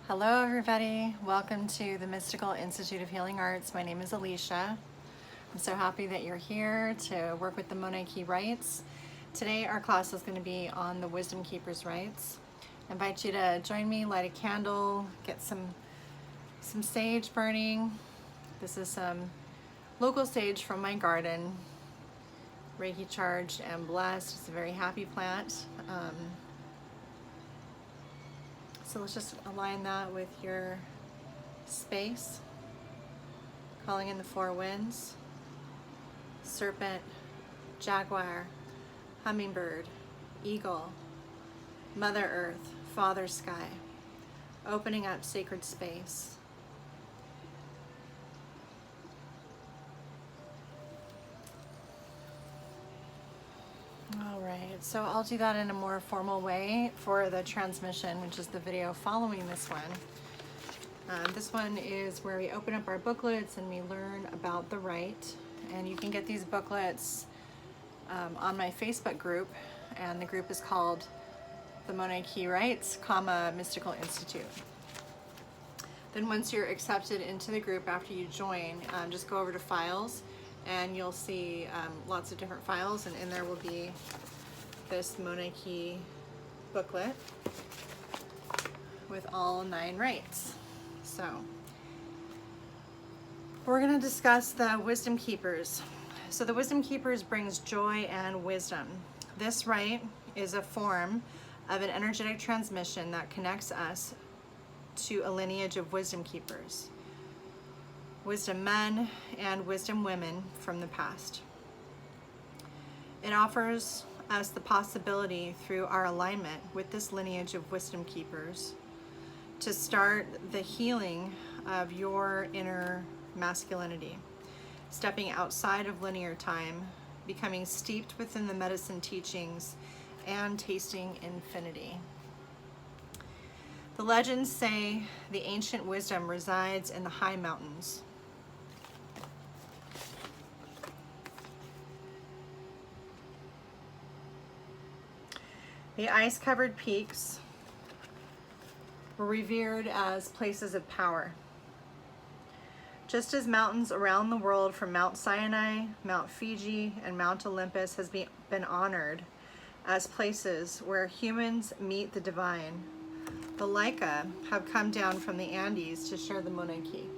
Hello everybody, welcome to the Mystical Institute of Healing Arts. My name is Alicia. I'm so happy that you're here to work with the Monarchy rites. Today our class is going to be on the Wisdom Keepers rites. I invite you to join me, light a candle, get some sage burning. This is some local sage from my garden, Reiki charged and blessed. It's a very happy plant. So let's just align that with your space. Calling in the four winds: serpent, jaguar, hummingbird, eagle, Mother Earth, Father Sky. Opening up sacred space. All right, so I'll do that in a more formal way for the transmission, which is the video following this one. This one is where we open up our booklets and we learn about the rite. And you can get these booklets on my Facebook group, and the group is called the Monarchy Rites, Mystical Institute. Then once you're accepted into the group after you join, just go over to files and you'll see lots of different files, and in there will be this Monarchy booklet with all 9 rites. So we're going to discuss the Wisdom Keepers. So the Wisdom Keepers brings joy and wisdom. This rite is a form of an energetic transmission that connects us to a lineage of wisdom keepers, wisdom men and wisdom women from the past. It offers us the possibility, through our alignment with this lineage of wisdom keepers, to start the healing of your inner masculinity, stepping outside of linear time, becoming steeped within the medicine teachings, and tasting infinity. The legends say the ancient wisdom resides in the high mountains. The ice-covered peaks were revered as places of power. Just as mountains around the world, from Mount Sinai, Mount Fiji, and Mount Olympus, has been honored as places where humans meet the divine, the Laika have come down from the Andes to share the Monarchy.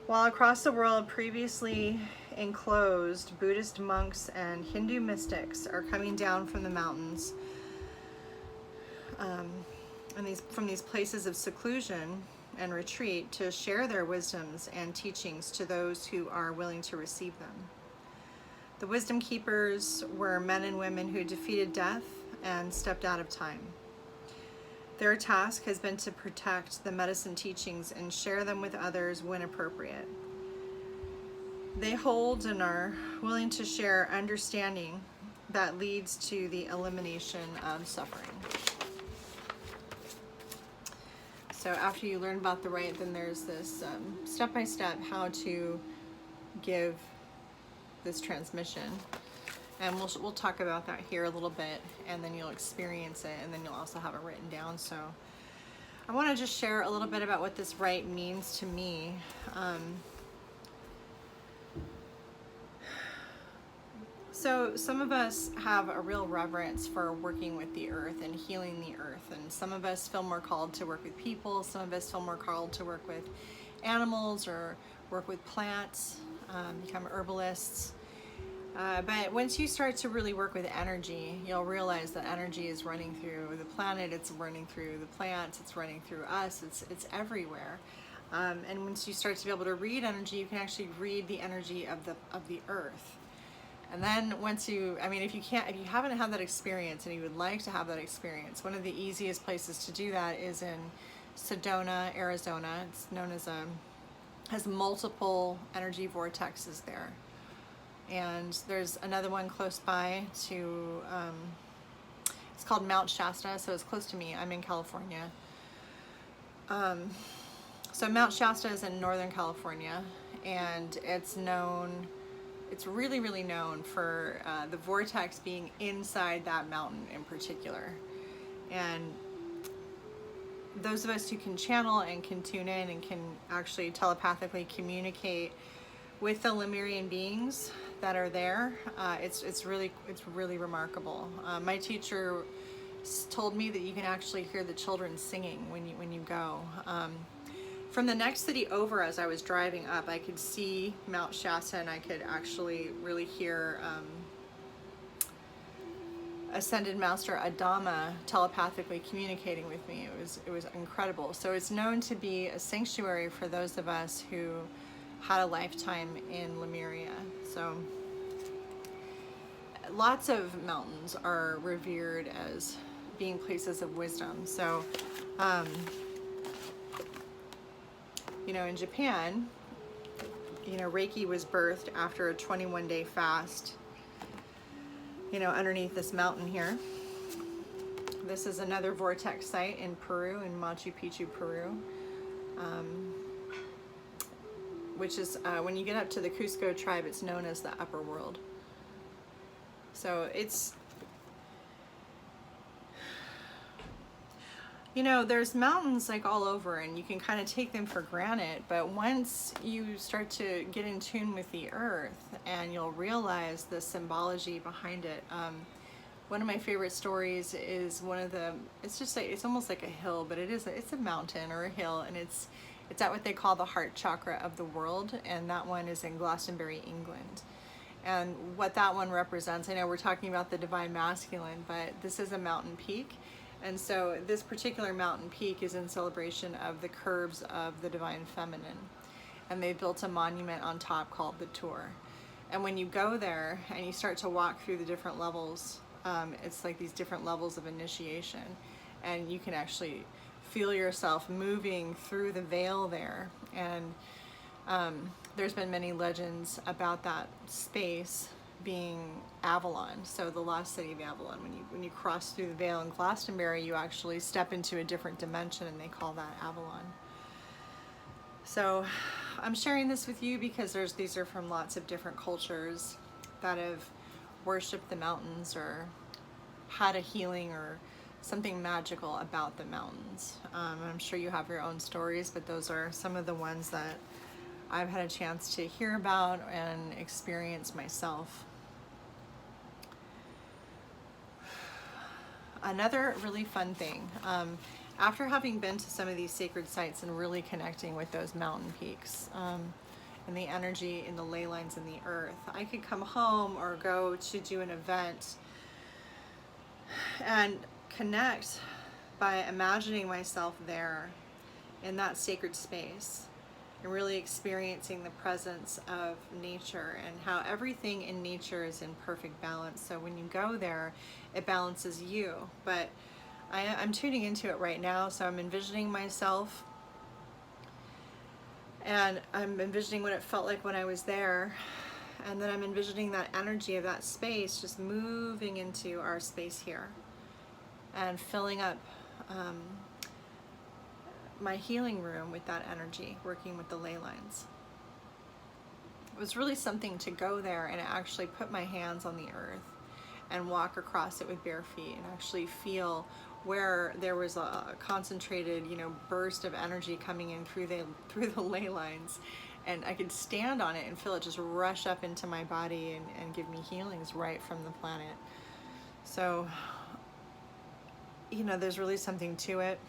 While across the world, previously enclosed Buddhist monks and Hindu mystics are coming down from the mountains, and from these places of seclusion and retreat, to share their wisdoms and teachings to those who are willing to receive them. The Wisdom Keepers were men and women who defeated death and stepped out of time. Their task has been to protect the medicine teachings and share them with others when appropriate. They hold and are willing to share understanding that leads to the elimination of suffering. So after you learn about the rite, then there's this step-by-step how to give this transmission. And we'll talk about that here a little bit, and then you'll experience it, and then you'll also have it written down. So I want to just share a little bit about what this rite means to me. So some of us have a real reverence for working with the earth and healing the earth, and some of us feel more called to work with people, some of us feel more called to work with animals or work with plants, become herbalists. But once you start to really work with energy, you'll realize that energy is running through the planet, it's running through the plants, it's running through us, it's everywhere. And once you start to be able to read energy, you can actually read the energy of the earth. And then once if you haven't had that experience and you would like to have that experience, one of the easiest places to do that is in Sedona, Arizona. It's known as has multiple energy vortexes there. And there's another one close by to, it's called Mount Shasta, so it's close to me. I'm in California. So Mount Shasta is in Northern California, and it's really, really known for the vortex being inside that mountain in particular. And those of us who can channel and can tune in and can actually telepathically communicate with the Lemurian beings that are there, it's really remarkable. My teacher told me that you can actually hear the children singing when you go. From the next city over, as I was driving up, I could see Mount Shasta, and I could actually really hear Ascended Master Adama telepathically communicating with me. It was incredible. So it's known to be a sanctuary for those of us who had a lifetime in Lemuria. So lots of mountains are revered as being places of wisdom. So, you know, in Japan, you know, Reiki was birthed after a 21-day fast, you know, underneath this mountain here. This is another vortex site in Peru, in Machu Picchu, Peru, which is, when you get up to the Cusco tribe, it's known as the upper world. So it's, you know, there's mountains like all over, and you can kind of take them for granted, but once you start to get in tune with the earth, and you'll realize the symbology behind it. One of my favorite stories is it's just like, it's almost like a hill, but it's a mountain or a hill, and it's at what they call the heart chakra of the world, and that one is in Glastonbury, England. And what that one represents, I know we're talking about the divine masculine, but this is a mountain peak. And so this particular mountain peak is in celebration of the curves of the divine feminine. And they built a monument on top called the Tour. And when you go there and you start to walk through the different levels, it's like these different levels of initiation. And you can actually feel yourself moving through the veil there. And there's been many legends about that space being Avalon, so the lost city of Avalon. When you cross through the veil in Glastonbury, you actually step into a different dimension, and they call that Avalon. So I'm sharing this with you because these are from lots of different cultures that have worshipped the mountains or had a healing or something magical about the mountains. I'm sure you have your own stories, but those are some of the ones that I've had a chance to hear about and experience myself. Another really fun thing, after having been to some of these sacred sites and really connecting with those mountain peaks and the energy in the ley lines in the earth, I could come home or go to do an event and connect by imagining myself there in that sacred space and really experiencing the presence of nature and how everything in nature is in perfect balance. So when you go there, it balances you. But I'm tuning into it right now, so I'm envisioning myself, and I'm envisioning what it felt like when I was there, and then I'm envisioning that energy of that space just moving into our space here and filling up my healing room with that energy, working with the ley lines. It was really something to go there and actually put my hands on the earth and walk across it with bare feet and actually feel where there was a concentrated, you know, burst of energy coming in through the ley lines, and I could stand on it and feel it just rush up into my body and give me healings right from the planet. So, you know, there's really something to it.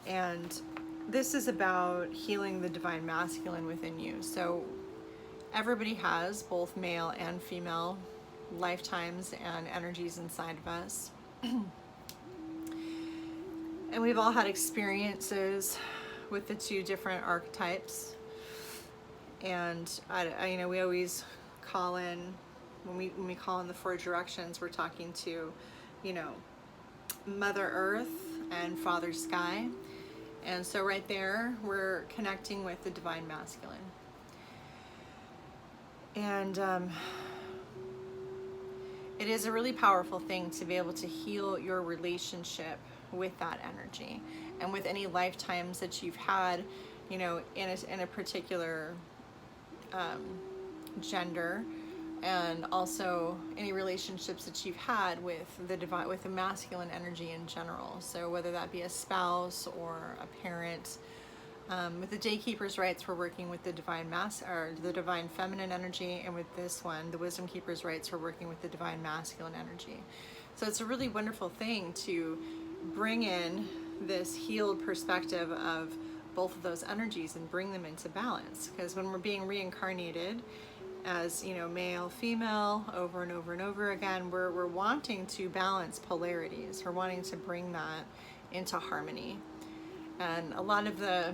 And this is about healing the divine masculine within you. So everybody has both male and female lifetimes and energies inside of us. And we've all had experiences with the two different archetypes. And you know, we always call in, when we call in the four directions, we're talking to, you know, Mother Earth and Father Sky. And so right there, we're connecting with the divine masculine. And it is a really powerful thing to be able to heal your relationship with that energy and with any lifetimes that you've had, you know, in a particular gender and also any relationships that you've had with the divine, with the masculine energy in general. So whether that be a spouse or a parent. With the Daykeeper's Rites, we're working with the divine or the divine feminine energy, and with this one, the Wisdom Keeper's Rites, we're working with the divine masculine energy. So it's a really wonderful thing to bring in this healed perspective of both of those energies and bring them into balance. Because when we're being reincarnated as, you know, male, female, over and over and over again, we're wanting to balance polarities. We're wanting to bring that into harmony. And a lot of the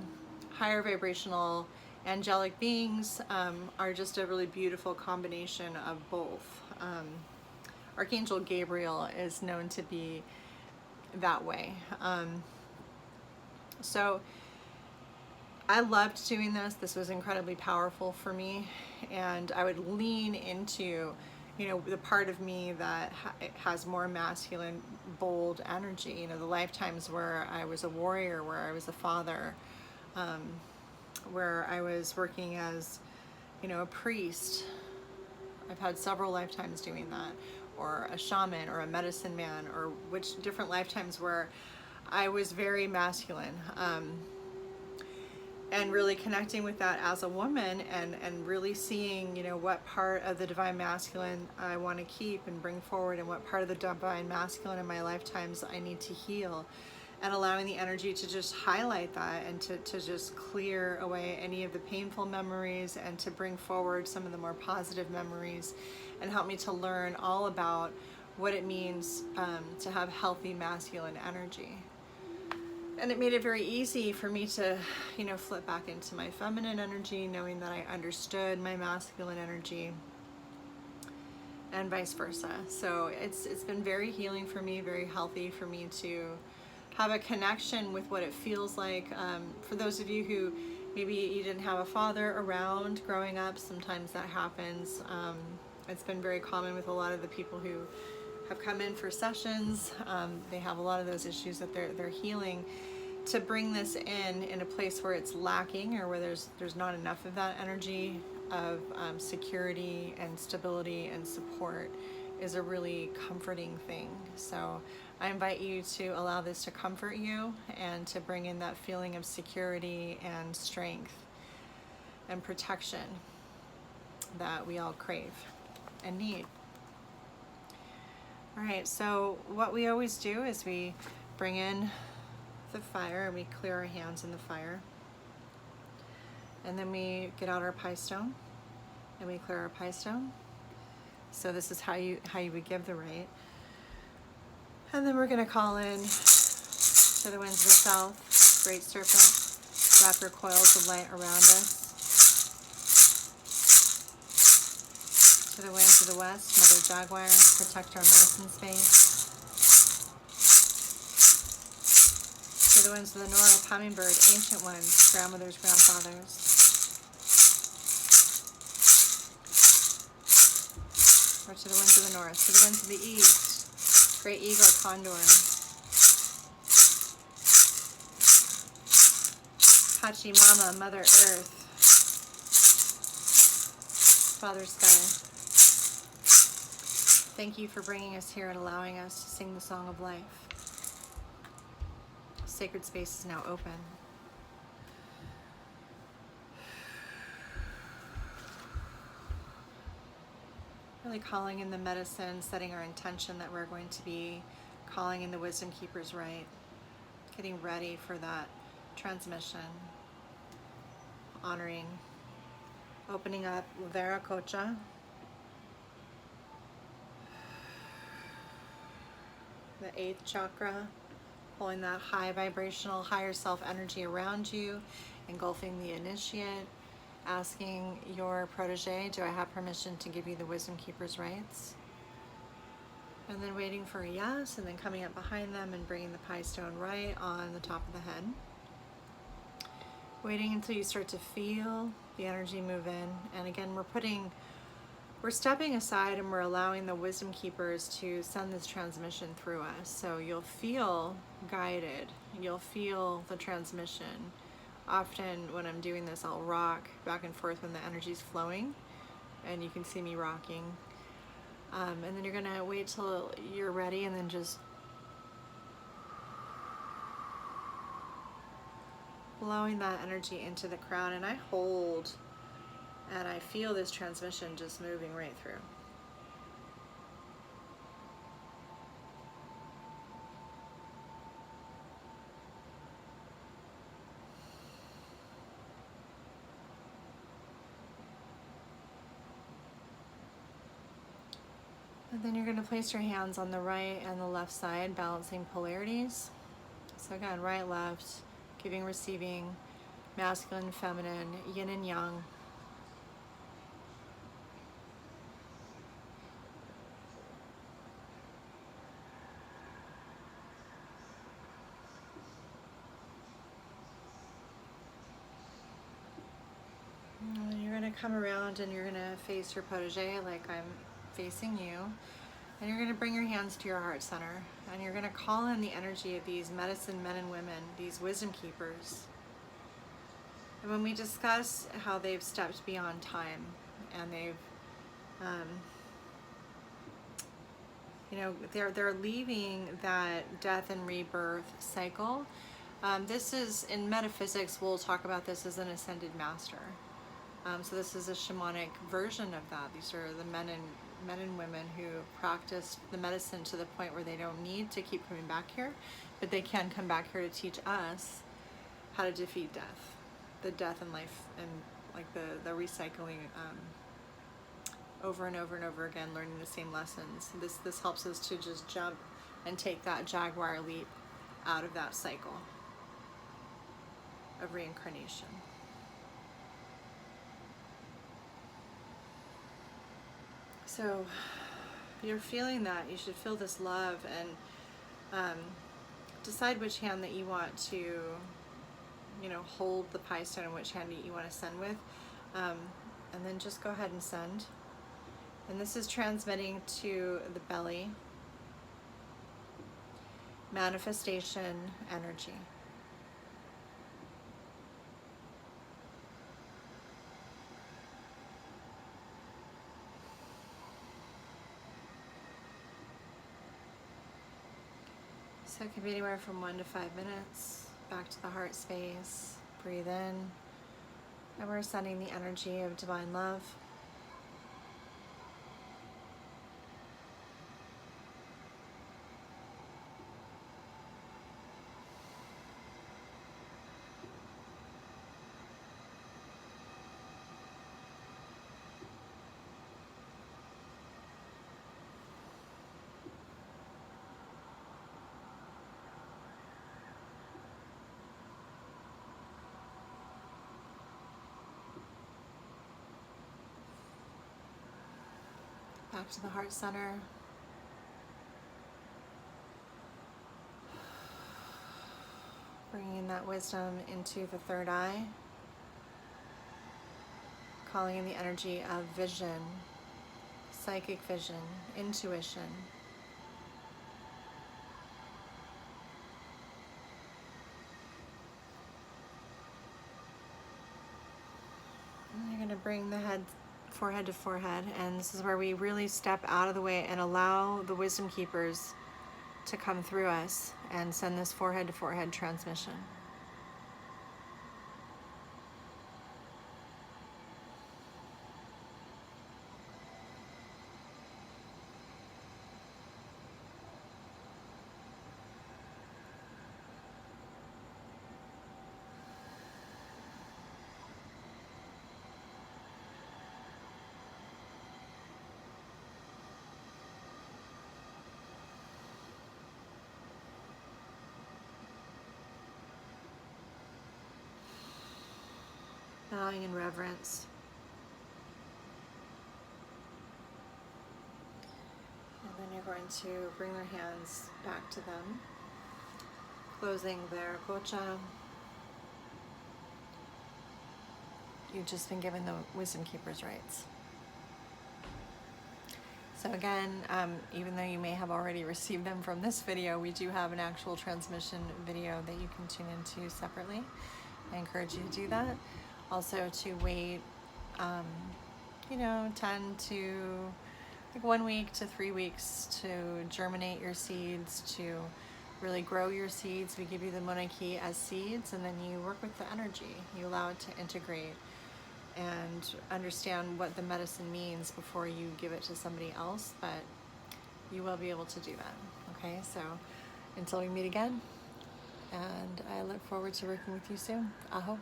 higher vibrational angelic beings are just a really beautiful combination of both. Archangel Gabriel is known to be that way. So I loved doing this. This was incredibly powerful for me, and I would lean into, you know, the part of me that has more masculine, bold energy. You know, the lifetimes where I was a warrior, where I was a father, where I was working as, you know, a priest. I've had several lifetimes doing that, or a shaman, or a medicine man, or which different lifetimes where I was very masculine. And really connecting with that as a woman, and really seeing, you know, what part of the divine masculine I want to keep and bring forward, and what part of the divine masculine in my lifetimes I need to heal, and allowing the energy to just highlight that, and to just clear away any of the painful memories, and to bring forward some of the more positive memories, and help me to learn all about what it means to have healthy masculine energy. And it made it very easy for me to, you know, flip back into my feminine energy, knowing that I understood my masculine energy, and vice versa. So it's been very healing for me, very healthy for me to have a connection with what it feels like. For those of you who maybe you didn't have a father around growing up, sometimes that happens. It's been very common with a lot of the people who have come in for sessions. They have a lot of those issues that they're healing. To bring this in a place where it's lacking, or where there's not enough of that energy of security and stability and support, is a really comforting thing. So I invite you to allow this to comfort you, and to bring in that feeling of security and strength and protection that we all crave and need. All right, so what we always do is we bring in the fire, and we clear our hands in the fire. And then we get out our pie stone, and we clear our pie stone. So this is how you would give the rite. And then we're going to call in to the winds of the south, Great Serpent, wrap your coils of light around us. To the winds of the west, Mother Jaguar, protect our medicine space. To the winds of the north, Hummingbird, Ancient Ones, Grandmothers, Grandfathers. Or to the winds of the north, to the winds of the east, Great Eagle, Condor. Pachamama, Mother Earth, Father Sky. Thank you for bringing us here and allowing us to sing the song of life. Sacred space is now open. Really calling in the medicine, setting our intention that we're going to be calling in the Wisdom Keeper's Rite, getting ready for that transmission, honoring, opening up Viracocha, the 8th chakra, pulling that high vibrational, higher self energy around you, engulfing the initiate, asking your protege, do I have permission to give you the Wisdom Keeper's Rites? And then waiting for a yes, and then coming up behind them and bringing the pie stone right on the top of the head. Waiting until you start to feel the energy move in. And again, we're stepping aside, and we're allowing the Wisdom Keepers to send this transmission through us. So you'll feel guided. You'll feel the transmission. Often when I'm doing this, I'll rock back and forth when the energy's flowing. and you can see me rocking. And then you're gonna wait till you're ready, and then just blowing that energy into the crown, and I hold, and I feel this transmission just moving right through. And then you're going to place your hands on the right and the left side, balancing polarities. So again, right, left, giving, receiving, masculine, feminine, yin and yang. And then you're going to come around and you're going to face your protege like I'm facing you. And you're going to bring your hands to your heart center, and you're going to call in the energy of these medicine men and women, these wisdom keepers. And when we discuss how they've stepped beyond time and they've, they're leaving that death and rebirth cycle. This is, in metaphysics, we'll talk about this as an ascended master. So this is a shamanic version of that. These are the men and women who practiced the medicine to the point where they don't need to keep coming back here, but they can come back here to teach us how to defeat death, the death and life, and like the recycling over and over and over again, learning the same lessons. This helps us to just jump and take that jaguar leap out of that cycle of reincarnation. So if you're feeling that, you should feel this love, and decide which hand that you want to, hold the pie stone, and which hand you want to send with, and then just go ahead and send. And this is transmitting to the belly, manifestation energy. So it can be anywhere from 1 to 5 minutes. Back to the heart space. Breathe in. And we're sending the energy of divine love. Back to the heart center. Bringing that wisdom into the third eye. Calling in the energy of vision, psychic vision, intuition. And you're going to bring the head forehead to forehead, and this is where we really step out of the way and allow the wisdom keepers to come through us and send this forehead to forehead transmission. Bowing in reverence. And then you're going to bring their hands back to them, closing their gocha. You've just been given the wisdom keeper's rights. So again, even though you may have already received them from this video, we do have an actual transmission video that you can tune into separately. I encourage you to do that. Also to wait 10 to like 1 week to 3 weeks to germinate your seeds, to really grow your seeds. We give you the monarchy as seeds, and then you work with the energy. You allow it to integrate and understand what the medicine means before you give it to somebody else, but you will be able to do that. Okay, so until we meet again, and I look forward to working with you soon. Aho.